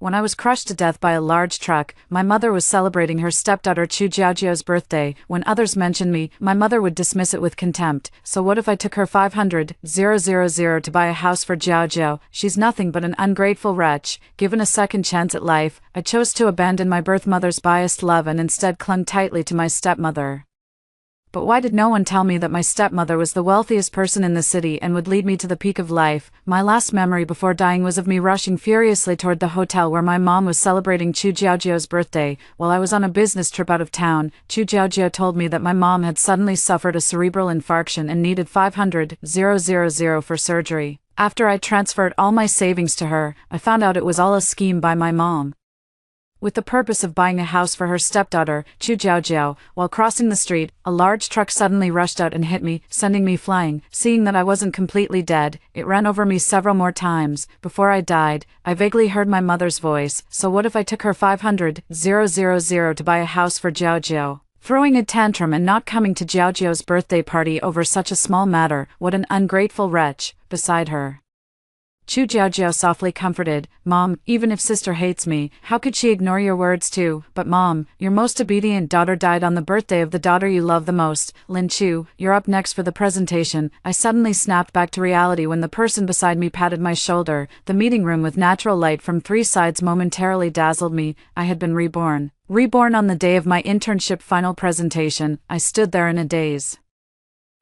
When I was crushed to death by a large truck, my mother was celebrating her stepdaughter Chu Jiaojiao's birthday. When others mentioned me, my mother would dismiss it with contempt. So what if I took her 500,000 to buy a house for Jiaojiao? She's nothing but an ungrateful wretch. Given a second chance at life, I chose to abandon my birth mother's biased love and instead clung tightly to my stepmother. But why did no one tell me that my stepmother was the wealthiest person in the city and would lead me to the peak of life? My last memory before dying was of me rushing furiously toward the hotel where my mom was celebrating Chu Jiaojiao's birthday. While I was on a business trip out of town, Chu Jiaojiao told me that my mom had suddenly suffered a cerebral infarction and needed 500,000 for surgery. After I transferred all my savings to her, I found out it was all a scheme by my mom, with the purpose of buying a house for her stepdaughter, Chu Jiaojiao. While crossing the street, a large truck suddenly rushed out and hit me, sending me flying. Seeing that I wasn't completely dead, it ran over me several more times. Before I died, I vaguely heard my mother's voice. So what if I took her 500,000 to buy a house for Jiaojiao? Throwing a tantrum and not coming to Jiaojiao's birthday party over such a small matter, what an ungrateful wretch. Beside her, Chu Jiaojiao softly comforted, "Mom, even if sister hates me, how could she ignore your words too? But Mom, your most obedient daughter died on the birthday of the daughter you love the most. Lin Chu, you're up next for the presentation." I suddenly snapped back to reality when the person beside me patted my shoulder. The meeting room with natural light from three sides momentarily dazzled me. I had been reborn. Reborn on the day of my internship final presentation. I stood there in a daze.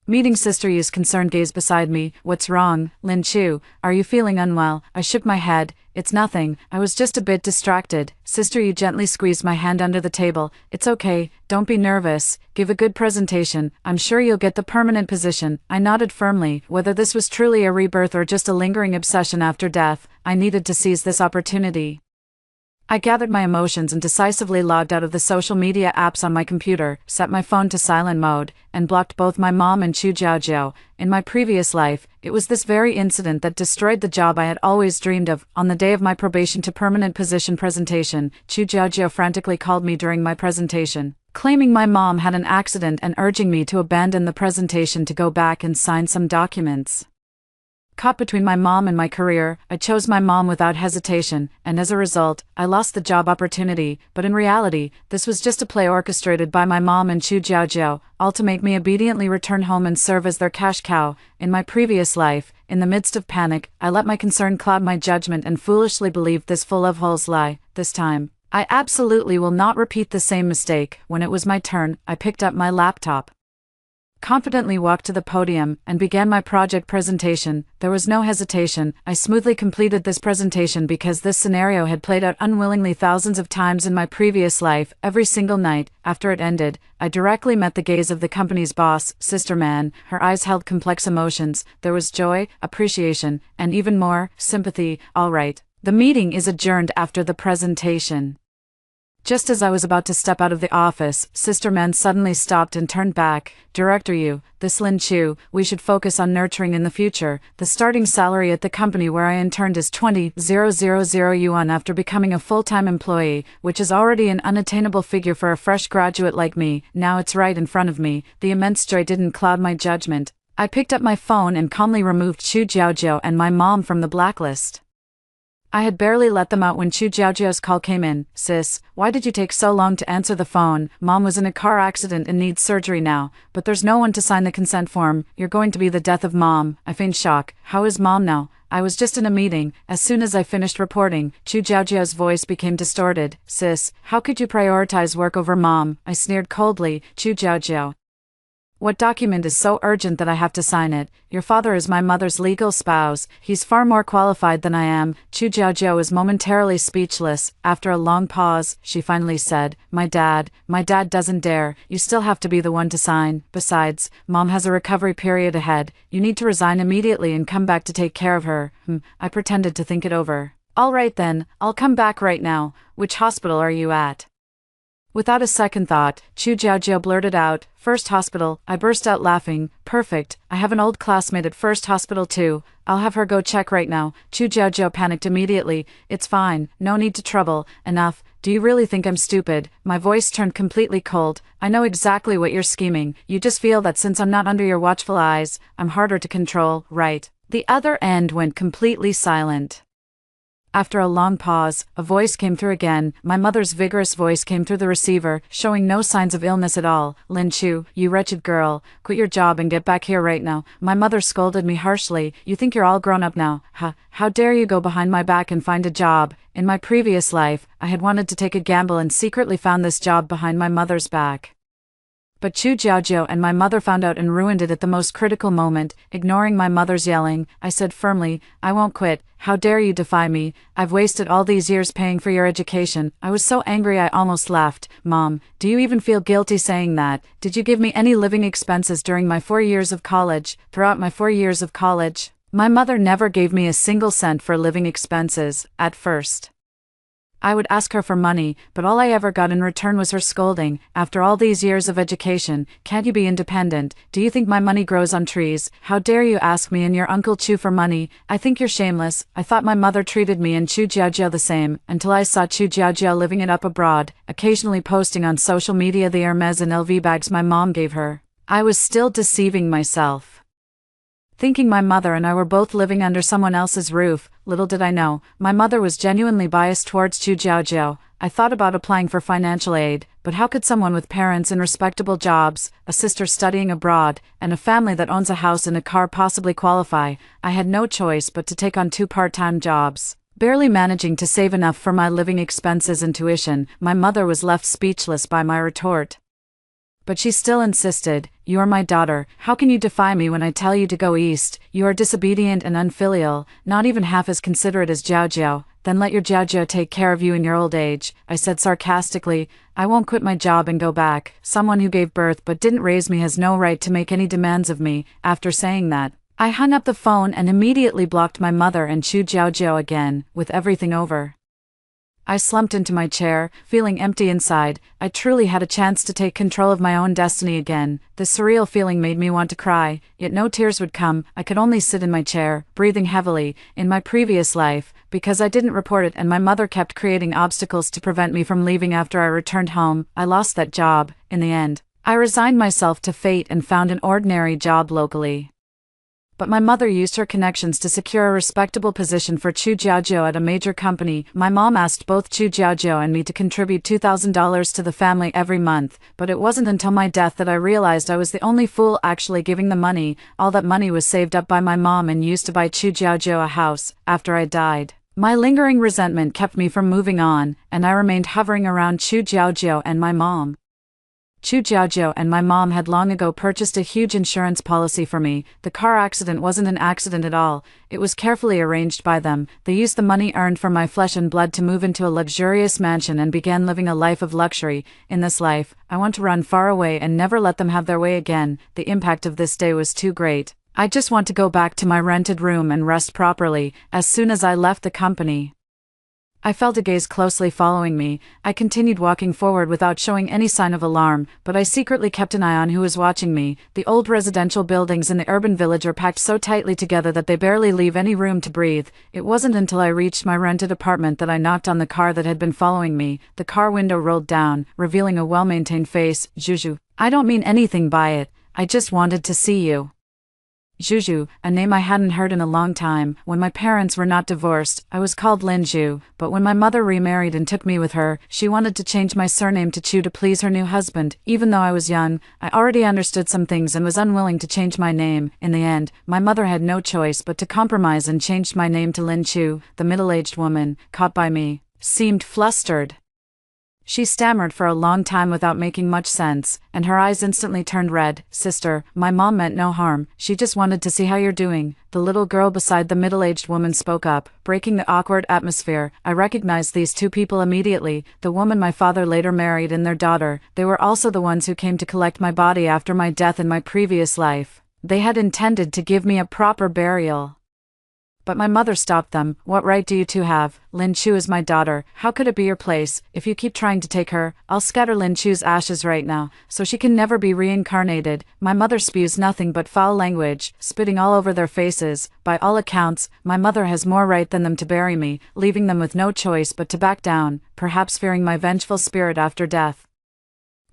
Meeting Sister Yu's concerned gaze beside me. "What's wrong, Lin Chu? Are you feeling unwell?" I shook my head. "It's nothing, I was just a bit distracted." Sister Yu gently squeezed my hand under the table. "It's okay, don't be nervous. Give a good presentation. I'm sure you'll get the permanent position." I nodded firmly. Whether this was truly a rebirth or just a lingering obsession after death, I needed to seize this opportunity. I gathered my emotions and decisively logged out of the social media apps on my computer, set my phone to silent mode, and blocked both my mom and Chu Jiaojiao. In my previous life, it was this very incident that destroyed the job I had always dreamed of. On the day of my probation to permanent position presentation, Chu Jiaojiao frantically called me during my presentation, claiming my mom had an accident and urging me to abandon the presentation to go back and sign some documents. Caught between my mom and my career, I chose my mom without hesitation, and as a result, I lost the job opportunity. But in reality, this was just a play orchestrated by my mom and Chu Jiaojiao, all to make me obediently return home and serve as their cash cow. In my previous life, in the midst of panic, I let my concern cloud my judgment and foolishly believed this full of holes lie. This time, I absolutely will not repeat the same mistake. When it was my turn, I picked up my laptop, confidently walked to the podium, and began my project presentation. There was no hesitation. I smoothly completed this presentation because this scenario had played out unwillingly thousands of times in my previous life. Every single night, after it ended, I directly met the gaze of the company's boss, Sister Man. Her eyes held complex emotions. There was joy, appreciation, and even more, sympathy. "All right. The meeting is adjourned after the presentation." Just as I was about to step out of the office, Sister Man suddenly stopped and turned back. "Director Yu, this Lin Chu, we should focus on nurturing in the future. The starting salary at the company where I interned is 20,000 yuan after becoming a full-time employee, which is already an unattainable figure for a fresh graduate like me. Now it's right in front of me." The immense joy didn't cloud my judgment. I picked up my phone and calmly removed Chu Jiaojiao and my mom from the blacklist. I had barely let them out when Chu Jiaojiao's call came in. "Sis, why did you take so long to answer the phone? Mom was in a car accident and needs surgery now, but there's no one to sign the consent form. You're going to be the death of Mom." I feigned shock. "How is Mom now?" "I was just in a meeting." As soon as I finished reporting, Chu Jiaojiao's voice became distorted. "Sis, how could you prioritize work over Mom?" I sneered coldly. "Chu Jiaojiao, what document is so urgent that I have to sign it? Your father is my mother's legal spouse. He's far more qualified than I am." Chu Jiaojiao was momentarily speechless. After a long pause, she finally said, My dad doesn't dare. You still have to be the one to sign. Besides, Mom has a recovery period ahead. You need to resign immediately and come back to take care of her." I pretended to think it over. "All right then, I'll come back right now. Which hospital are you at?" Without a second thought, Chu Jiaojiao blurted out, "First hospital." I burst out laughing. "Perfect, I have an old classmate at First Hospital too. I'll have her go check right now." Chu Jiaojiao panicked immediately. "It's fine, no need to trouble. Enough. Do you really think I'm stupid?" My voice turned completely cold. "I know exactly what you're scheming. You just feel that since I'm not under your watchful eyes, I'm harder to control, right?" The other end went completely silent. After a long pause, a voice came through again. My mother's vigorous voice came through the receiver, showing no signs of illness at all. "Lin Chu, you wretched girl, quit your job and get back here right now." My mother scolded me harshly. "You think you're all grown up now? How dare you go behind my back and find a job?" In my previous life, I had wanted to take a gamble and secretly found this job behind my mother's back. But Chu Jiaojiao and my mother found out and ruined it at the most critical moment. Ignoring my mother's yelling, I said firmly, "I won't quit. How dare you defy me? I've wasted all these years paying for your education." I was so angry I almost laughed. "Mom, do you even feel guilty saying that? Did you give me any living expenses during my 4 years of college? Throughout my 4 years of college, my mother never gave me a single cent for living expenses, at first. I would ask her for money, but all I ever got in return was her scolding. After all these years of education, can't you be independent? Do you think my money grows on trees? How dare you ask me and your Uncle Chu for money? I think you're shameless." I thought my mother treated me and Chu Jiaojiao the same, until I saw Chu Jiaojiao living it up abroad, occasionally posting on social media the Hermes and LV bags my mom gave her. I was still deceiving myself, thinking my mother and I were both living under someone else's roof. Little did I know, my mother was genuinely biased towards Chu Jiaojiao. I thought about applying for financial aid, but how could someone with parents in respectable jobs, a sister studying abroad, and a family that owns a house and a car possibly qualify? I had no choice but to take on 2 part-time jobs, barely managing to save enough for my living expenses and tuition. My mother was left speechless by my retort. But she still insisted, "You are my daughter. How can you defy me when I tell you to go east? You are disobedient and unfilial, not even half as considerate as Jiaojiao. Then let your Jiaojiao take care of you in your old age." I said sarcastically, "I won't quit my job and go back. Someone who gave birth but didn't raise me has no right to make any demands of me." After saying that, I hung up the phone and immediately blocked my mother and Chu Jiaojiao again. With everything over, I slumped into my chair, feeling empty inside. I truly had a chance to take control of my own destiny again. The surreal feeling made me want to cry, yet no tears would come. I could only sit in my chair, breathing heavily. In my previous life, because I didn't report it and my mother kept creating obstacles to prevent me from leaving after I returned home, I lost that job. In the end, I resigned myself to fate and found an ordinary job locally. But my mother used her connections to secure a respectable position for Chu Jiaojiao at a major company. My mom asked both Chu Jiaojiao and me to contribute $2,000 to the family every month, but it wasn't until my death that I realized I was the only fool actually giving the money. All that money was saved up by my mom and used to buy Chu Jiaojiao a house. After I died, my lingering resentment kept me from moving on, and I remained hovering around Chu Jiaojiao and my mom. Chu Jiaojiao and my mom had long ago purchased a huge insurance policy for me. The car accident wasn't an accident at all. It was carefully arranged by them. They used the money earned from my flesh and blood to move into a luxurious mansion and began living a life of luxury. In this life, I want to run far away and never let them have their way again. The impact of this day was too great. I just want to go back to my rented room and rest properly. As soon as I left the company, I felt a gaze closely following me. I continued walking forward without showing any sign of alarm, but I secretly kept an eye on who was watching me. The old residential buildings in the urban village are packed so tightly together that they barely leave any room to breathe. It wasn't until I reached my rented apartment that I knocked on the car that had been following me. The car window rolled down, revealing a well-maintained face. "Juju, I don't mean anything by it. I just wanted to see you." Juju, a name I hadn't heard in a long time. When my parents were not divorced, I was called Lin Ju, but when my mother remarried and took me with her, she wanted to change my surname to Chu to please her new husband. Even though I was young, I already understood some things and was unwilling to change my name. In the end, my mother had no choice but to compromise and changed my name to Lin Chu. The middle-aged woman, caught by me, seemed flustered. She stammered for a long time without making much sense, and her eyes instantly turned red. "Sister, my mom meant no harm. She just wanted to see how you're doing." The little girl beside the middle-aged woman spoke up, breaking the awkward atmosphere. I recognized these two people immediately, the woman my father later married and their daughter. They were also the ones who came to collect my body after my death in my previous life. They had intended to give me a proper burial, but my mother stopped them. "What right do you two have? Lin Chu is my daughter. How could it be your place? If you keep trying to take her, I'll scatter Lin Chu's ashes right now, so she can never be reincarnated." My mother spews nothing but foul language, spitting all over their faces. By all accounts, my mother has more right than them to bury me, leaving them with no choice but to back down, perhaps fearing my vengeful spirit after death.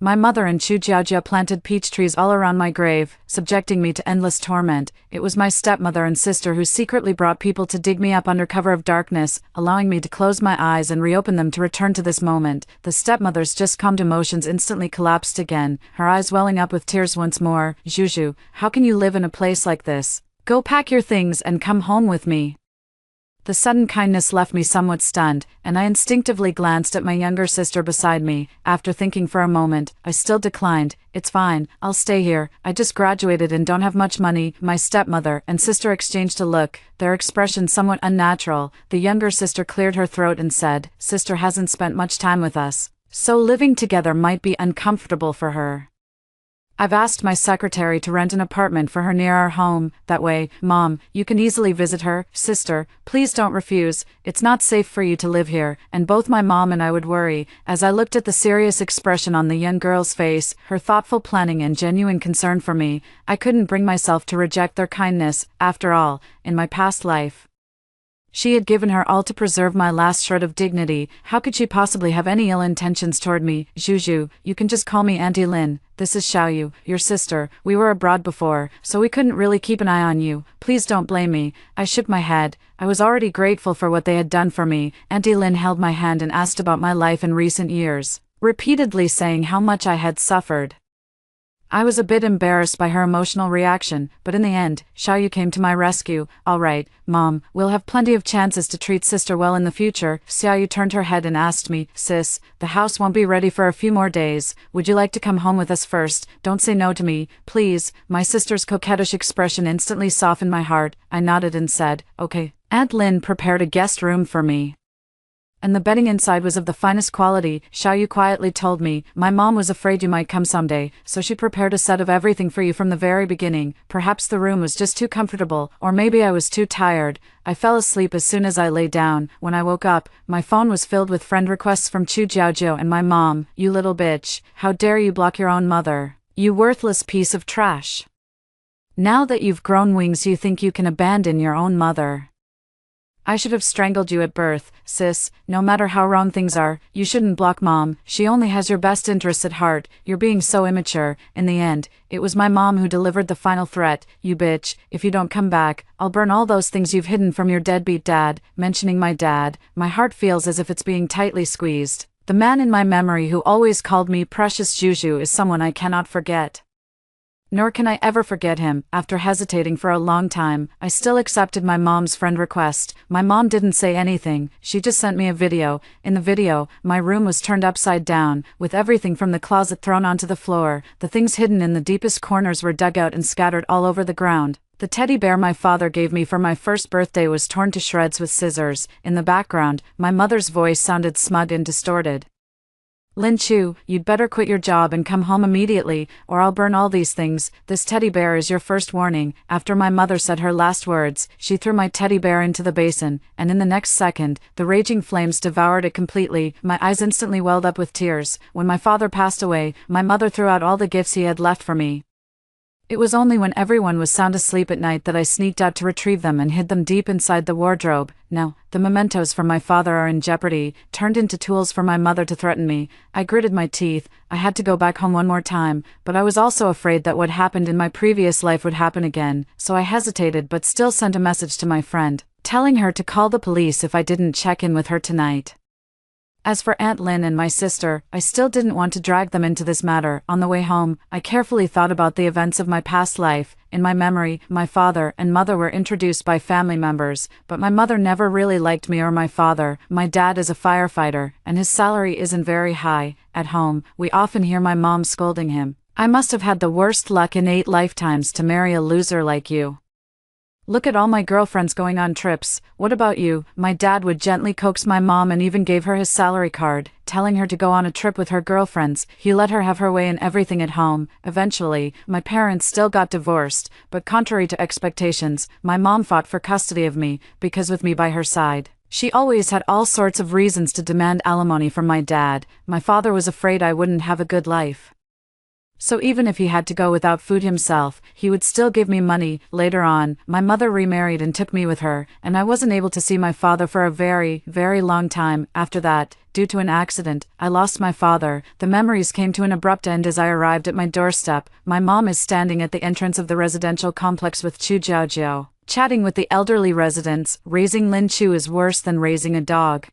My mother and Chu Jiaojia planted peach trees all around my grave, subjecting me to endless torment. It was my stepmother and sister who secretly brought people to dig me up under cover of darkness, allowing me to close my eyes and reopen them to return to this moment. The stepmother's just calmed emotions instantly collapsed again, her eyes welling up with tears once more. Juju, how can you live in a place like this? Go pack your things and come home with me. The sudden kindness left me somewhat stunned, and I instinctively glanced at my younger sister beside me. After thinking for a moment, I still declined. It's fine, I'll stay here. I just graduated and don't have much money. My stepmother and sister exchanged a look, their expression somewhat unnatural. The younger sister cleared her throat and said, "Sister hasn't spent much time with us, so living together might be uncomfortable for her. I've asked my secretary to rent an apartment for her near our home. That way, Mom, you can easily visit her. Sister, please don't refuse. It's not safe for you to live here." And both my mom and I would worry. As I looked at the serious expression on the young girl's face, her thoughtful planning and genuine concern for me, I couldn't bring myself to reject their kindness. After all, in my past life, she had given her all to preserve my last shred of dignity. How could she possibly have any ill intentions toward me? Juju, you can just call me Auntie Lin. This is Xiaoyu, your sister. We were abroad before, so we couldn't really keep an eye on you. Please don't blame me. I shook my head. I was already grateful for what they had done for me. Auntie Lin held my hand and asked about my life in recent years, repeatedly saying how much I had suffered. I was a bit embarrassed by her emotional reaction, but in the end, Xiaoyu came to my rescue. "All right, Mom, we'll have plenty of chances to treat Sister well in the future." Xiaoyu turned her head and asked me, "Sis, the house won't be ready for a few more days. Would you like to come home with us first? Don't say no to me, please." My sister's coquettish expression instantly softened my heart. I nodded and said, "Okay." Aunt Lin prepared a guest room for me, and the bedding inside was of the finest quality. Xiaoyu quietly told me, "My mom was afraid you might come someday, so she prepared a set of everything for you from the very beginning." Perhaps the room was just too comfortable, or maybe I was too tired. I fell asleep as soon as I lay down. When I woke up, my phone was filled with friend requests from Chu Jiaojia and my mom. "You little bitch, how dare you block your own mother? You worthless piece of trash. Now that you've grown wings you think you can abandon your own mother. I should have strangled you at birth. Sis, no matter how wrong things are, you shouldn't block Mom. She only has your best interests at heart. You're being so immature." In the end, it was my mom who delivered the final threat. "You bitch, if you don't come back, I'll burn all those things you've hidden from your deadbeat dad." Mentioning my dad, my heart feels as if it's being tightly squeezed. The man in my memory who always called me Precious Juju is someone I cannot forget. Nor can I ever forget him. After hesitating for a long time, I still accepted my mom's friend request. My mom didn't say anything, she just sent me a video. In the video, my room was turned upside down, with everything from the closet thrown onto the floor. The things hidden in the deepest corners were dug out and scattered all over the ground. The teddy bear my father gave me for my first birthday was torn to shreds with scissors. In the background, my mother's voice sounded smug and distorted. "Lin Chu, you'd better quit your job and come home immediately, or I'll burn all these things. This teddy bear is your first warning." After my mother said her last words, she threw my teddy bear into the basin, and in the next second, the raging flames devoured it completely. My eyes instantly welled up with tears. When my father passed away, my mother threw out all the gifts he had left for me. It was only when everyone was sound asleep at night that I sneaked out to retrieve them and hid them deep inside the wardrobe. Now, the mementos from my father are in jeopardy, turned into tools for my mother to threaten me. I gritted my teeth. I had to go back home one more time, but I was also afraid that what happened in my previous life would happen again, so I hesitated but still sent a message to my friend, telling her to call the police if I didn't check in with her tonight. As for Aunt Lin and my sister, I still didn't want to drag them into this matter. On the way home, I carefully thought about the events of my past life. In my memory, my father and mother were introduced by family members, but my mother never really liked me or my father. My dad is a firefighter, and his salary isn't very high. At home, we often hear my mom scolding him. "I must have had the worst luck in 8 lifetimes to marry a loser like you. Look at all my girlfriends going on trips. What about you?" My dad would gently coax my mom and even gave her his salary card, telling her to go on a trip with her girlfriends. He let her have her way in everything at home. Eventually, my parents still got divorced, but contrary to expectations, my mom fought for custody of me, because with me by her side, she always had all sorts of reasons to demand alimony from my dad. My father was afraid I wouldn't have a good life. So even if he had to go without food himself, he would still give me money. Later on, my mother remarried and took me with her, and I wasn't able to see my father for a very, very long time. After that, due to an accident, I lost my father. The memories came to an abrupt end as I arrived at my doorstep. My mom is standing at the entrance of the residential complex with Chu Jiajiao, chatting with the elderly residents. Raising Lin Chu is worse than raising a dog.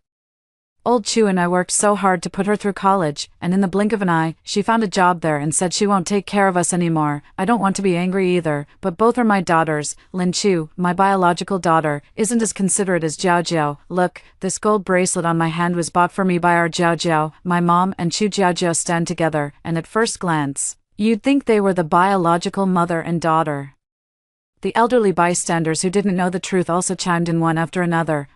Old Chu and I worked so hard to put her through college, and in the blink of an eye, she found a job there and said she won't take care of us anymore. I don't want to be angry either, but both are my daughters. Lin Chu, my biological daughter, isn't as considerate as Jiao Jiao. Look, this gold bracelet on my hand was bought for me by our Jiao Jiao. My mom and Chu Jiao Jiao stand together, and at first glance, you'd think they were the biological mother and daughter. The elderly bystanders who didn't know the truth also chimed in one after another.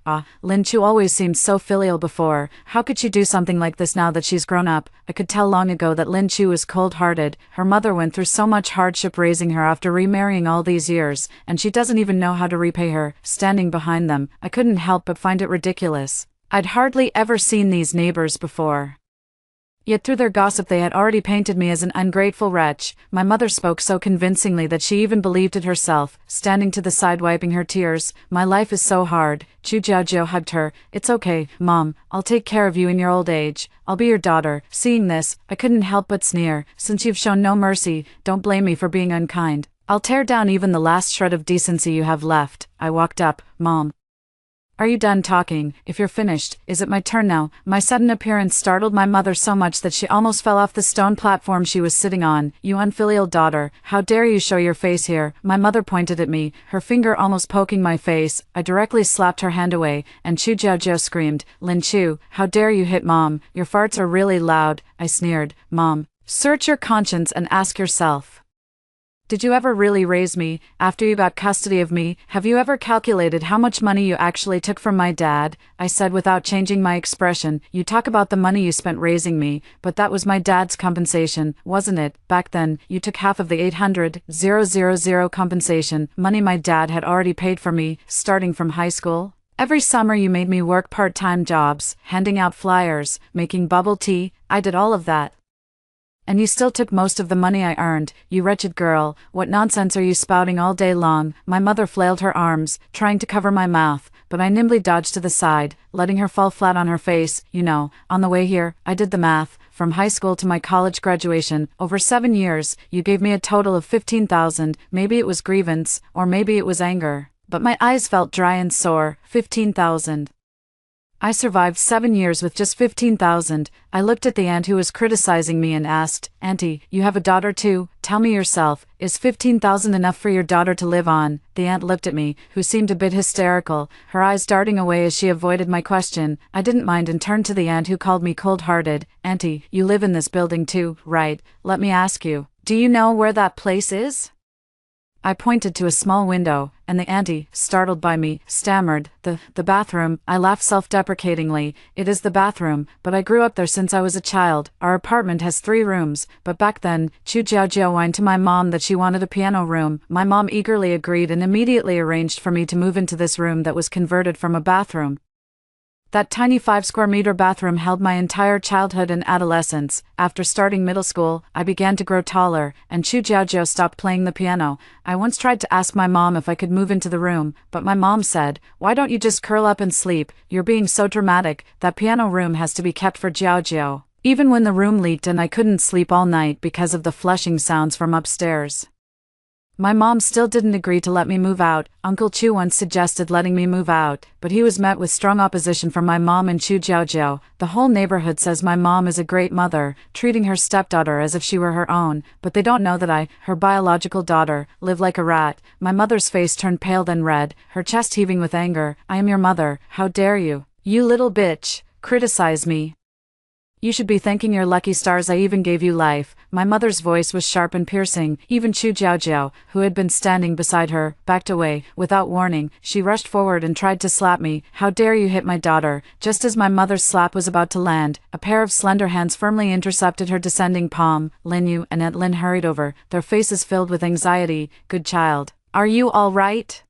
Lin Chu always seemed so filial before. How could she do something like this now that she's grown up? I could tell long ago that Lin Chu is cold-hearted. Her mother went through so much hardship raising her after remarrying all these years, and she doesn't even know how to repay her. Standing behind them, I couldn't help but find it ridiculous. I'd hardly ever seen these neighbors before. Yet through their gossip they had already painted me as an ungrateful wretch. My mother spoke so convincingly that she even believed it herself, standing to the side wiping her tears. My life is so hard. Chu Jiajiao hugged her. It's okay, Mom, I'll take care of you in your old age. I'll be your daughter. Seeing this, I couldn't help but sneer. Since you've shown no mercy, don't blame me for being unkind. I'll tear down even the last shred of decency you have left. I walked up. Mom, are you done talking? If you're finished, is it my turn now? My sudden appearance startled my mother so much that she almost fell off the stone platform she was sitting on. You unfilial daughter, how dare you show your face here? My mother pointed at me, her finger almost poking my face. I directly slapped her hand away, and Chu Jiajiao screamed, Lin Chu, how dare you hit Mom? Your farts are really loud. I sneered. Mom, search your conscience and ask yourself. Did you ever really raise me? After you got custody of me, have you ever calculated how much money you actually took from my dad? I said without changing my expression. You talk about the money you spent raising me, but that was my dad's compensation, wasn't it? Back then, you took half of the 800,000 compensation, money my dad had already paid for me, starting from high school. Every summer you made me work part-time jobs, handing out flyers, making bubble tea. I did all of that. And you still took most of the money I earned. You wretched girl, what nonsense are you spouting all day long? My mother flailed her arms, trying to cover my mouth, but I nimbly dodged to the side, letting her fall flat on her face. You know, on the way here, I did the math. From high school to my college graduation, over 7 years, you gave me a total of 15,000. Maybe it was grievance, or maybe it was anger. But my eyes felt dry and sore. 15,000. I survived 7 years with just 15,000. I looked at the aunt who was criticizing me and asked, Auntie, you have a daughter too? Tell me yourself, is 15,000 enough for your daughter to live on? The aunt looked at me, who seemed a bit hysterical, her eyes darting away as she avoided my question. I didn't mind and turned to the aunt who called me cold-hearted. Auntie, you live in this building too, right? Let me ask you, do you know where that place is? I pointed to a small window, and the auntie, startled by me, stammered, The bathroom. I laughed self-deprecatingly. It is the bathroom, but I grew up there since I was a child. Our apartment has 3 rooms, but back then, Chu Jiajiao whined to my mom that she wanted a piano room. My mom eagerly agreed and immediately arranged for me to move into this room that was converted from a bathroom. That tiny 5-square-meter bathroom held my entire childhood and adolescence. After starting middle school, I began to grow taller, and Chu Jiajiao stopped playing the piano. I once tried to ask my mom if I could move into the room, but my mom said, Why don't you just curl up and sleep? You're being so dramatic. That piano room has to be kept for Jiajiao. Even when the room leaked and I couldn't sleep all night because of the flushing sounds from upstairs. My mom still didn't agree to let me move out. Uncle Chu once suggested letting me move out, but he was met with strong opposition from my mom and Chu Jiajiao. The whole neighborhood says my mom is a great mother, treating her stepdaughter as if she were her own, but they don't know that I, her biological daughter, live like a rat. My mother's face turned pale then red, her chest heaving with anger. I am your mother. How dare you? You little bitch. Criticize me. You should be thanking your lucky stars I even gave you life. My mother's voice was sharp and piercing. Even Chu Jiajiao, who had been standing beside her, backed away. Without warning, she rushed forward and tried to slap me. How dare you hit my daughter? Just as my mother's slap was about to land, a pair of slender hands firmly intercepted her descending palm. Lin Yu and Aunt Lin hurried over, their faces filled with anxiety. Good child. Are you all right?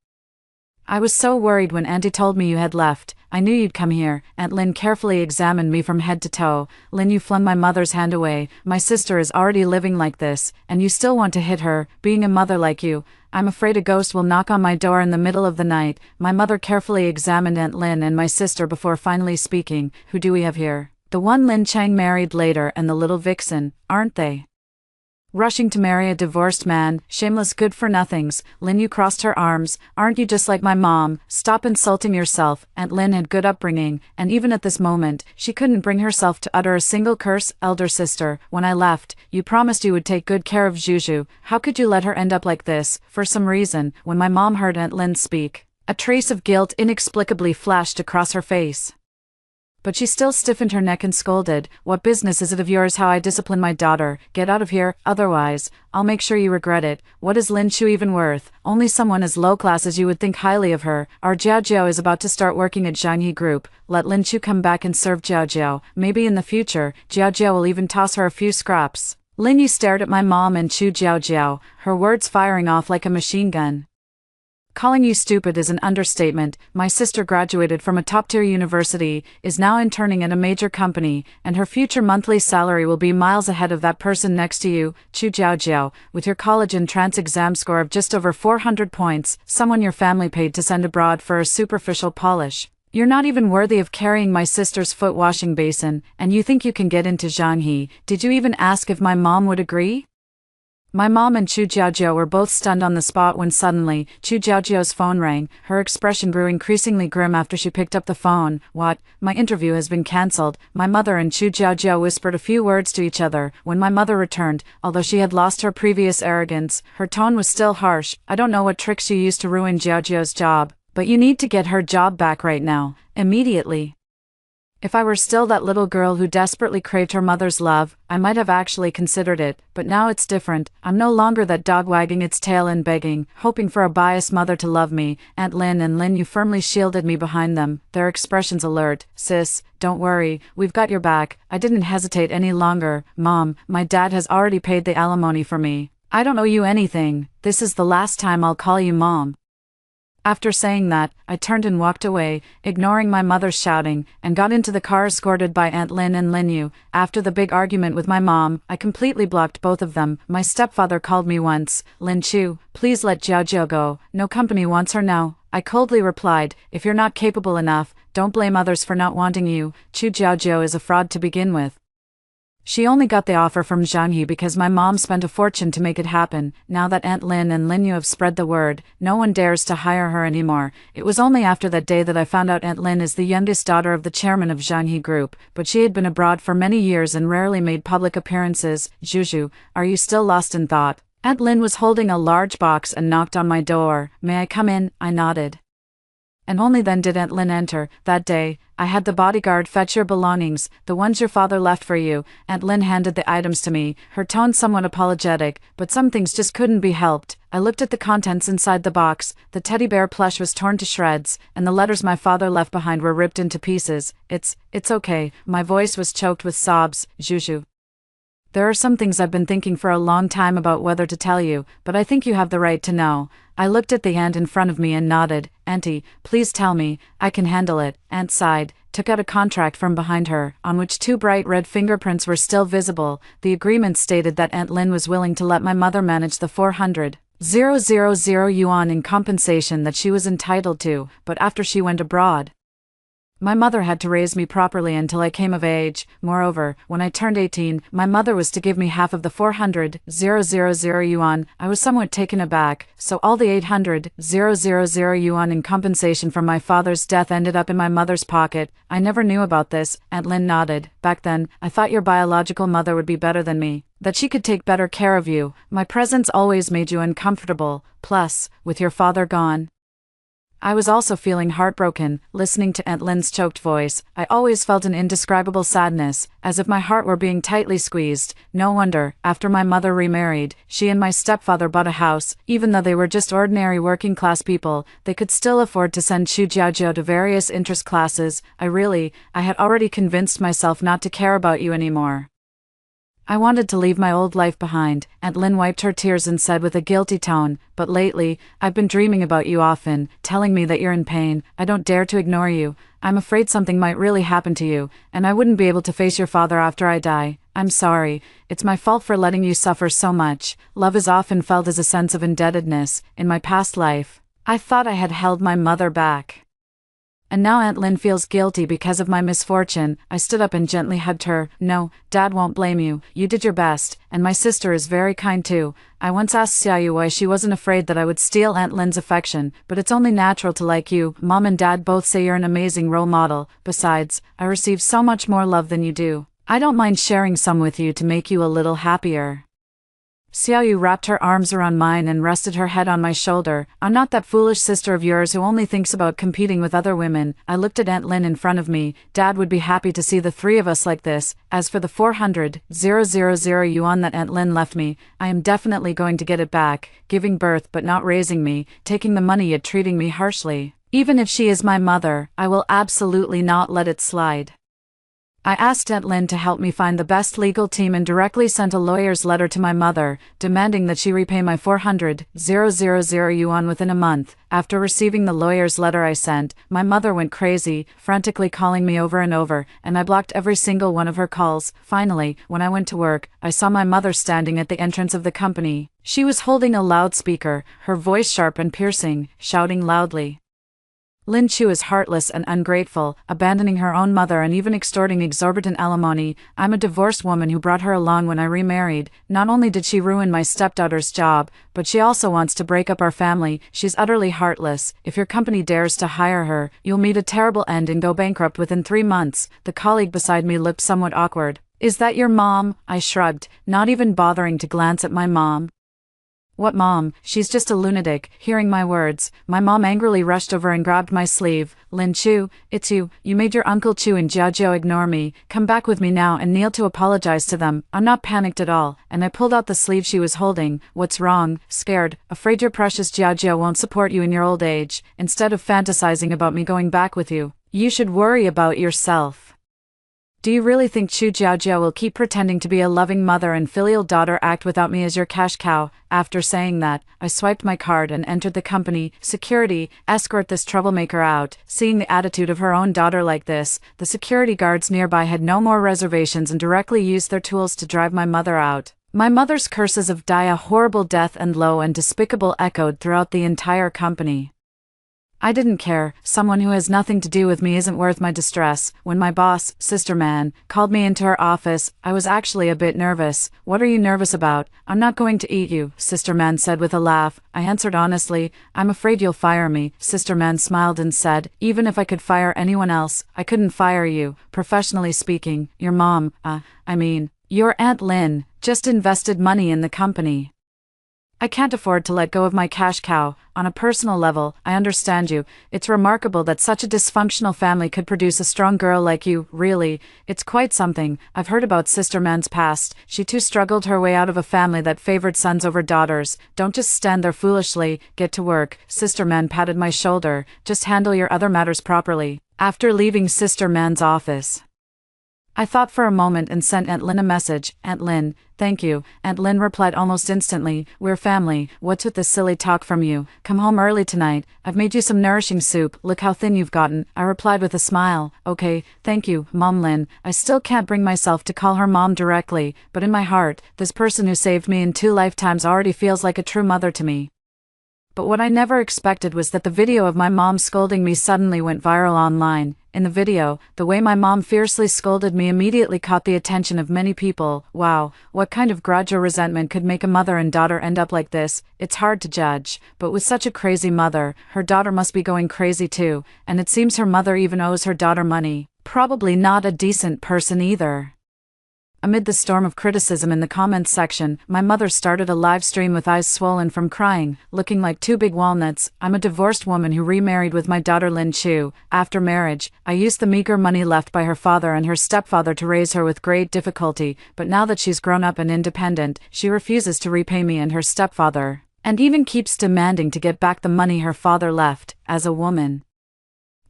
I was so worried when Auntie told me you had left. I knew you'd come here. Aunt Lynn carefully examined me from head to toe. Lynn, you flung my mother's hand away. My sister is already living like this, and you still want to hit her, being a mother like you. I'm afraid a ghost will knock on my door in the middle of the night. My mother carefully examined Aunt Lynn and my sister before finally speaking. Who do we have here? The one Lin Chang married later and the little vixen, aren't they? Rushing to marry a divorced man, shameless good-for-nothings. Lynn, you crossed her arms. Aren't you just like my mom? Stop insulting yourself. Aunt Lynn had good upbringing, and even at this moment, she couldn't bring herself to utter a single curse. Elder sister, when I left, you promised you would take good care of Juju. How could you let her end up like this? For some reason, when my mom heard Aunt Lynn speak, a trace of guilt inexplicably flashed across her face. But she still stiffened her neck and scolded, "What business is it of yours how I discipline my daughter? Get out of here, otherwise, I'll make sure you regret it. What is Lin Chu even worth? Only someone as low class as you would think highly of her. Our Jiao Jiao is about to start working at Zhanghe Group. Let Lin Chu come back and serve Jiao Jiao. Maybe in the future, Jiao Jiao will even toss her a few scraps." Lin Yu stared at my mom and Chu Jiao Jiao, her words firing off like a machine gun. Calling you stupid is an understatement. My sister graduated from a top-tier university, is now interning at a major company, and her future monthly salary will be miles ahead of that person next to you, Chu Jiao Jiao, with your college entrance exam score of just over 400 points, someone your family paid to send abroad for a superficial polish. You're not even worthy of carrying my sister's foot washing basin, and you think you can get into Zhanghe. Did you even ask if my mom would agree? My mom and Chu Jiaojiao were both stunned on the spot when suddenly, Chu Jiaojiao's phone rang. Her expression grew increasingly grim after she picked up the phone. "What? My interview has been cancelled." My mother and Chu Jiaojiao whispered a few words to each other. When my mother returned, although she had lost her previous arrogance, her tone was still harsh. "I don't know what tricks you used to ruin Jiaojiao's job, but you need to get her job back right now, immediately. If I were still that little girl who desperately craved her mother's love, I might have actually considered it, but now it's different. I'm no longer that dog wagging its tail and begging, hoping for a biased mother to love me." Aunt Lynn and Lin Yu firmly shielded me behind them, their expressions alert. "Sis, don't worry, we've got your back." I didn't hesitate any longer. "Mom, my dad has already paid the alimony for me. I don't owe you anything. This is the last time I'll call you Mom." After saying that, I turned and walked away, ignoring my mother's shouting, and got into the car escorted by Aunt Lin and Lin Yu. After the big argument with my mom, I completely blocked both of them. My stepfather called me once. "Lin Chu, please let Jiao Jiao go. No company wants her now." I coldly replied, "If you're not capable enough, don't blame others for not wanting you. Chu Jiao Jiao is a fraud to begin with. She only got the offer from Zhanghe because my mom spent a fortune to make it happen. Now that Aunt Lin and Lin Yu have spread the word, no one dares to hire her anymore." It was only after that day that I found out Aunt Lin is the youngest daughter of the chairman of Zhanghe Group, but she had been abroad for many years and rarely made public appearances. "Juju, are you still lost in thought?" Aunt Lin was holding a large box and knocked on my door. "May I come in?" I nodded. And only then did Aunt Lin enter. "That day, I had the bodyguard fetch your belongings, the ones your father left for you." Aunt Lin handed the items to me, her tone somewhat apologetic, but some things just couldn't be helped. I looked at the contents inside the box. The teddy bear plush was torn to shreds, and the letters my father left behind were ripped into pieces. It's okay." My voice was choked with sobs. "Juju, there are some things I've been thinking for a long time about whether to tell you, but I think you have the right to know." I looked at the hand in front of me and nodded. "Auntie, please tell me, I can handle it." Aunt sighed, took out a contract from behind her, on which 2 bright red fingerprints were still visible. The agreement stated that Aunt Lin was willing to let my mother manage the 400,000 yuan in compensation that she was entitled to, but after she went abroad, my mother had to raise me properly until I came of age. Moreover, when I turned 18, my mother was to give me half of the 400,000 yuan. I was somewhat taken aback, so all the 800,000 yuan in compensation from my father's death ended up in my mother's pocket. "I never knew about this." Aunt Lin nodded. "Back then, I thought your biological mother would be better than me, that she could take better care of you. My presence always made you uncomfortable. Plus, with your father gone, I was also feeling heartbroken." Listening to Aunt Lin's choked voice, I always felt an indescribable sadness, as if my heart were being tightly squeezed. No wonder, after my mother remarried, she and my stepfather bought a house. Even though they were just ordinary working-class people, they could still afford to send Chu Jiajiao to various interest classes. I had already convinced myself not to care about you anymore. I wanted to leave my old life behind, Aunt Lynn wiped her tears and said with a guilty tone, but lately, I've been dreaming about you often, telling me that you're in pain. I don't dare to ignore you. I'm afraid something might really happen to you, and I wouldn't be able to face your father after I die. I'm sorry. It's my fault for letting you suffer so much. Love is often felt as a sense of indebtedness. In my past life, I thought I had held my mother back. And now Aunt Lynn feels guilty because of my misfortune. I stood up and gently hugged her. No, Dad won't blame you. You did your best, and my sister is very kind too. I once asked Xiaoyu why she wasn't afraid that I would steal Aunt Lynn's affection, but it's only natural to like you. Mom and Dad both say you're an amazing role model. Besides, I receive so much more love than you do. I don't mind sharing some with you to make you a little happier. Xiaoyu wrapped her arms around mine and rested her head on my shoulder. I'm not that foolish sister of yours who only thinks about competing with other women. I looked at Aunt Lynn in front of me. Dad would be happy to see the three of us like this. As for the 400,000 yuan that Aunt Lynn left me, I am definitely going to get it back, giving birth but not raising me, taking the money yet treating me harshly. Even if she is my mother, I will absolutely not let it slide. I asked Aunt Lynn to help me find the best legal team and directly sent a lawyer's letter to my mother, demanding that she repay my 400,000 yuan within a month. After receiving the lawyer's letter I sent, my mother went crazy, frantically calling me over and over, and I blocked every single one of her calls. Finally, when I went to work, I saw my mother standing at the entrance of the company. She was holding a loudspeaker, her voice sharp and piercing, shouting loudly. Lin Chu is heartless and ungrateful, abandoning her own mother and even extorting exorbitant alimony. I'm a divorced woman who brought her along when I remarried. Not only did she ruin my stepdaughter's job, but she also wants to break up our family. She's utterly heartless. If your company dares to hire her, you'll meet a terrible end and go bankrupt within 3 months. The colleague beside me looked somewhat awkward. Is that your mom? I shrugged, not even bothering to glance at my mom. What mom? She's just a lunatic. Hearing my words, my mom angrily rushed over and grabbed my sleeve. Lin Chu, it's you. You made your Uncle Chu and Jiajiao ignore me. Come back with me now and kneel to apologize to them. I'm not panicked at all, and I pulled out the sleeve she was holding. What's wrong? Scared? Afraid your precious Jiajiao won't support you in your old age? Instead of fantasizing about me going back with you, you should worry about yourself. Do you really think Chu Jiajiao will keep pretending to be a loving mother and filial daughter act without me as your cash cow? After saying that, I swiped my card and entered the company. Security, escort this troublemaker out. Seeing the attitude of her own daughter like this, the security guards nearby had no more reservations and directly used their tools to drive my mother out. My mother's curses of die a horrible death and low and despicable echoed throughout the entire company. I didn't care. Someone who has nothing to do with me isn't worth my distress. When my boss, Sister Man, called me into her office, I was actually a bit nervous. What are you nervous about? I'm not going to eat you, Sister Man said with a laugh. I answered honestly, I'm afraid you'll fire me. Sister Man smiled and said, even if I could fire anyone else, I couldn't fire you. Professionally speaking, your mom, your Aunt Lynn, just invested money in the company. I can't afford to let go of my cash cow. On a personal level, I understand you. It's remarkable that such a dysfunctional family could produce a strong girl like you. Really, it's quite something. I've heard about Sister Man's past. She too struggled her way out of a family that favored sons over daughters. Don't just stand there foolishly. Get to work. Sister Man patted my shoulder. Just handle your other matters properly. After leaving Sister Man's office, I thought for a moment and sent Aunt Lynn a message. Aunt Lynn, thank you. Aunt Lynn replied almost instantly, we're family. What's with this silly talk from you? Come home early tonight. I've made you some nourishing soup. Look how thin you've gotten. I replied with a smile. Okay, thank you, Mom Lynn. I still can't bring myself to call her mom directly, but in my heart, this person who saved me in 2 lifetimes already feels like a true mother to me. But what I never expected was that the video of my mom scolding me suddenly went viral online. In the video, the way my mom fiercely scolded me immediately caught the attention of many people. Wow, what kind of grudge or resentment could make a mother and daughter end up like this? It's hard to judge, but with such a crazy mother, her daughter must be going crazy too, and it seems her mother even owes her daughter money. Probably not a decent person either. Amid the storm of criticism in the comments section, my mother started a live stream with eyes swollen from crying, looking like 2 big walnuts. I'm a divorced woman who remarried with my daughter Lin Chu. After marriage, I used the meager money left by her father and her stepfather to raise her with great difficulty, but now that she's grown up and independent, she refuses to repay me and her stepfather, and even keeps demanding to get back the money her father left. As a woman,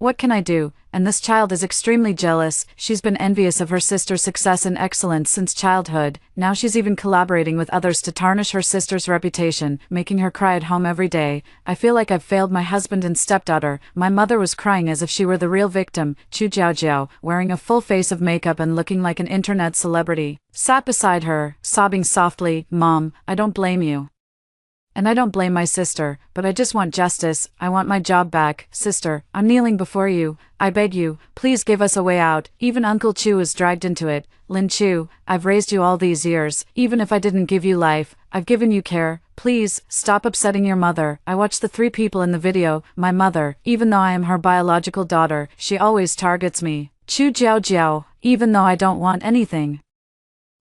What can I do? And this child is extremely jealous. She's been envious of her sister's success and excellence since childhood. Now she's even collaborating with others to tarnish her sister's reputation, making her cry at home every day. I feel like I've failed my husband and stepdaughter. My mother was crying as if she were the real victim. Chu Jiaojiao, wearing a full face of makeup and looking like an internet celebrity, sat beside her, sobbing softly. Mom, I don't blame you. And I don't blame my sister, but I just want justice. I want my job back. Sister, I'm kneeling before you. I beg you, please give us a way out. Even Uncle Chu is dragged into it. Lin Chu, I've raised you all these years. Even if I didn't give you life, I've given you care. Please, stop upsetting your mother. I watched the 3 people in the video. My mother, even though I am her biological daughter, she always targets me. Chu Jiaojiao, even though I don't want anything.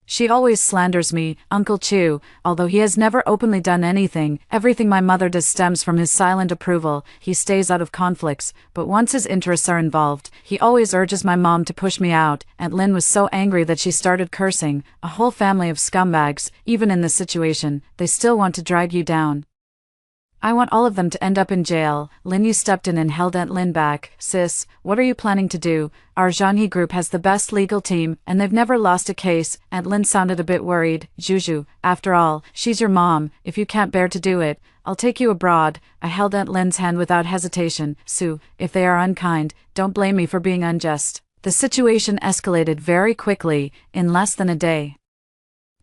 She always slanders me, Uncle Chu, although he has never openly done anything. Everything my mother does stems from his silent approval. He stays out of conflicts, but once his interests are involved, he always urges my mom to push me out. Aunt Lin was so angry that she started cursing. A whole family of scumbags. Even in this situation, they still want to drag you down. I want all of them to end up in jail. Lin Yu stepped in and held Aunt Lin back. Sis, what are you planning to do? Our Zhanghe group has the best legal team, and they've never lost a case. Aunt Lin sounded a bit worried. Juju, after all, she's your mom. If you can't bear to do it, I'll take you abroad. I held Aunt Lin's hand without hesitation. Su, if they are unkind, don't blame me for being unjust. The situation escalated very quickly, in less than a day.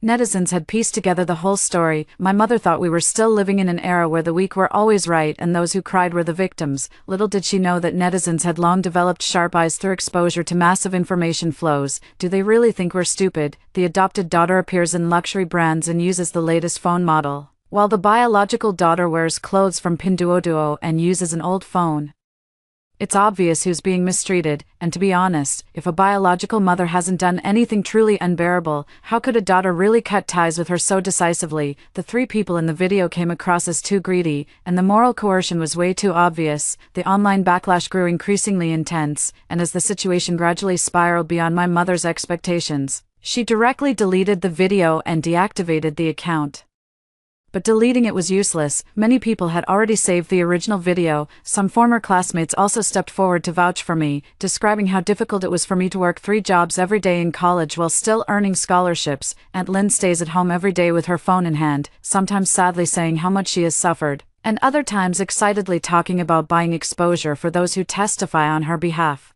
Netizens had pieced together the whole story. My mother thought we were still living in an era where the weak were always right and those who cried were the victims. Little did she know that netizens had long developed sharp eyes through exposure to massive information flows. Do they really think we're stupid? The adopted daughter appears in luxury brands and uses the latest phone model, while the biological daughter wears clothes from Pinduoduo and uses an old phone. It's obvious who's being mistreated, and to be honest, if a biological mother hasn't done anything truly unbearable, how could a daughter really cut ties with her so decisively? The 3 people in the video came across as too greedy, and the moral coercion was way too obvious. The online backlash grew increasingly intense, and as the situation gradually spiraled beyond my mother's expectations, she directly deleted the video and deactivated the account. But deleting it was useless. Many people had already saved the original video. Some former classmates also stepped forward to vouch for me, describing how difficult it was for me to work 3 jobs every day in college while still earning scholarships. Aunt Lin stays at home every day with her phone in hand, sometimes sadly saying how much she has suffered, and other times excitedly talking about buying exposure for those who testify on her behalf.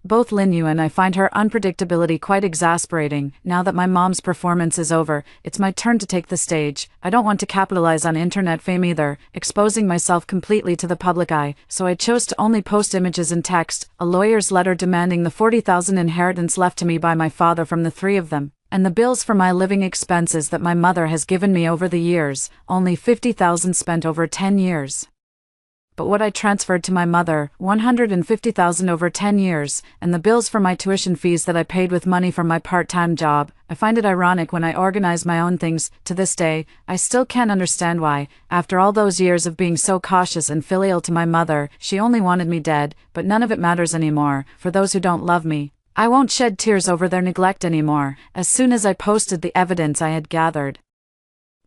Both Lin Yu and I find her unpredictability quite exasperating. Now that my mom's performance is over, it's my turn to take the stage. I don't want to capitalize on internet fame either, exposing myself completely to the public eye, so I chose to only post images and text, a lawyer's letter demanding the 40,000 inheritance left to me by my father from the 3 of them, and the bills for my living expenses that my mother has given me over the years, only 50,000 spent over 10 years. But what I transferred to my mother, 150,000 over 10 years, and the bills for my tuition fees that I paid with money from my part-time job. I find it ironic when I organize my own things. To this day, I still can't understand why, after all those years of being so cautious and filial to my mother, she only wanted me dead. But none of it matters anymore. For those who don't love me, I won't shed tears over their neglect anymore. As soon as I posted the evidence I had gathered,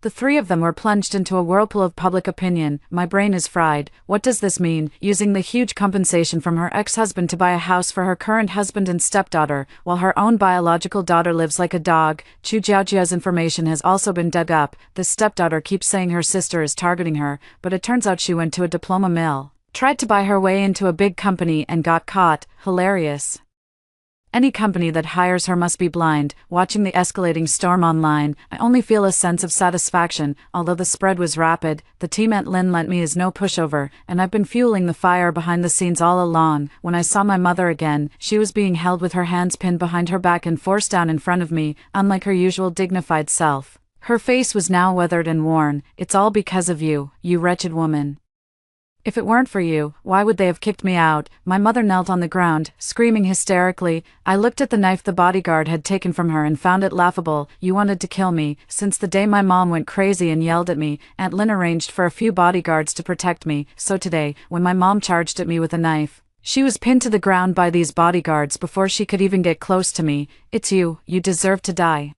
the 3 of them were plunged into a whirlpool of public opinion. My brain is fried. What does this mean? Using the huge compensation from her ex-husband to buy a house for her current husband and stepdaughter, while her own biological daughter lives like a dog. Chu Jiaojia's information has also been dug up. This stepdaughter keeps saying her sister is targeting her, but it turns out she went to a diploma mill, tried to buy her way into a big company and got caught. Hilarious. Any company that hires her must be blind. Watching the escalating storm online, I only feel a sense of satisfaction. Although the spread was rapid, the team Aunt Lin lent me is no pushover, and I've been fueling the fire behind the scenes all along. When I saw my mother again, she was being held with her hands pinned behind her back and forced down in front of me, unlike her usual dignified self. Her face was now weathered and worn. It's all because of you, you wretched woman. If it weren't for you, why would they have kicked me out? My mother knelt on the ground, screaming hysterically. I looked at the knife the bodyguard had taken from her and found it laughable. You wanted to kill me. Since the day my mom went crazy and yelled at me, Aunt Lin arranged for a few bodyguards to protect me. So today, when my mom charged at me with a knife, she was pinned to the ground by these bodyguards before she could even get close to me. It's you. You deserve to die.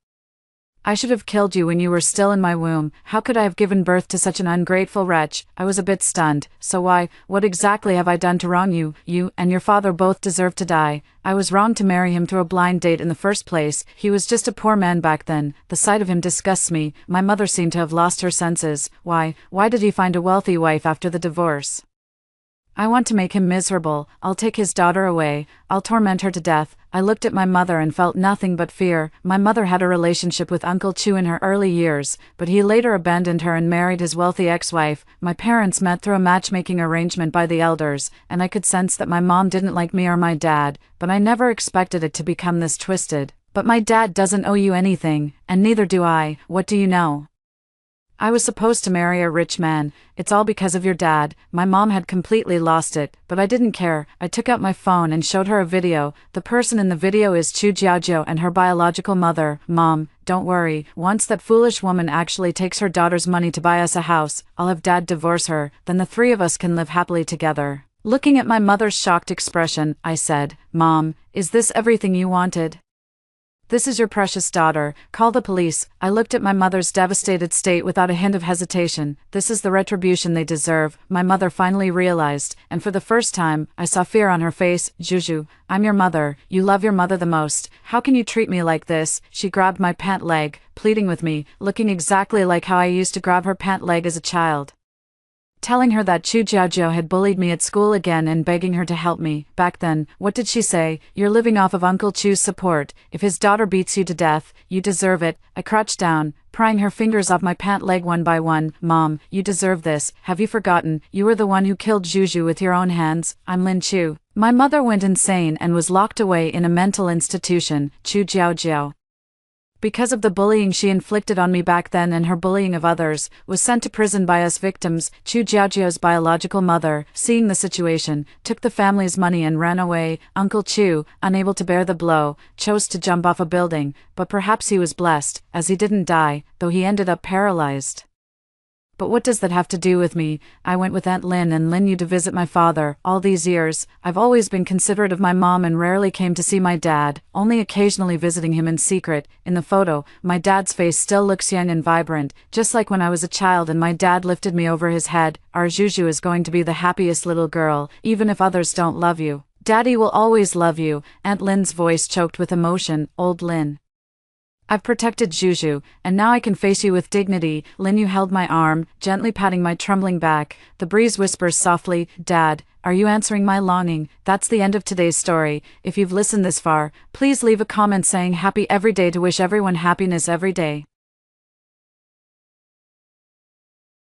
I should have killed you when you were still in my womb. How could I have given birth to such an ungrateful wretch? I was a bit stunned. So what exactly have I done to wrong you? You and your father both deserve to die. I was wrong to marry him through a blind date in the first place. He was just a poor man back then. The sight of him disgusts me. My mother seemed to have lost her senses. Why did he find a wealthy wife after the divorce? I want to make him miserable. I'll take his daughter away. I'll torment her to death. I looked at my mother and felt nothing but fear. My mother had a relationship with Uncle Chu in her early years, but he later abandoned her and married his wealthy ex-wife. My parents met through a matchmaking arrangement by the elders, and I could sense that my mom didn't like me or my dad, but I never expected it to become this twisted. But my dad doesn't owe you anything, and neither do I. What do you know? I was supposed to marry a rich man. It's all because of your dad. My mom had completely lost it, but I didn't care. I took out my phone and showed her a video. The person in the video is Chu Jiajiao and her biological mother. Mom, don't worry. Once that foolish woman actually takes her daughter's money to buy us a house, I'll have dad divorce her. Then the three of us can live happily together. Looking at my mother's shocked expression, I said, Mom, is this everything you wanted? This is your precious daughter. Call the police. I looked at my mother's devastated state without a hint of hesitation. This is the retribution they deserve, my mother finally realized, and for the first time, I saw fear on her face. Juju, I'm your mother. You love your mother the most. How can you treat me like this? She grabbed my pant leg, pleading with me, looking exactly like how I used to grab her pant leg as a child. Telling her that Chu Jiajiao had bullied me at school again and begging her to help me. Back then, what did she say? You're living off of Uncle Chu's support. If his daughter beats you to death, you deserve it. I crouched down, prying her fingers off my pant leg one by one. Mom, you deserve this. Have you forgotten? You were the one who killed Juju with your own hands. I'm Lin Chu. My mother went insane and was locked away in a mental institution. Chu Jiajiao, because of the bullying she inflicted on me back then and her bullying of others, was sent to prison by us victims. Chu Jiajiao's biological mother, seeing the situation, took the family's money and ran away. Uncle Chu, unable to bear the blow, chose to jump off a building, but perhaps he was blessed, as he didn't die, though he ended up paralyzed. But what does that have to do with me? I went with Aunt Lin and Lin Yu to visit my father. All these years, I've always been considerate of my mom and rarely came to see my dad, only occasionally visiting him in secret. In the photo, my dad's face still looks young and vibrant, just like when I was a child and my dad lifted me over his head. Our Juju is going to be the happiest little girl, even if others don't love you. Daddy will always love you. Aunt Lin's voice choked with emotion. Old Lin, I've protected Juju, and now I can face you with dignity. Lin Yu held my arm, gently patting my trembling back. The breeze whispers softly, Dad, are you answering my longing? That's the end of today's story. If you've listened this far, please leave a comment saying happy every day to wish everyone happiness every day.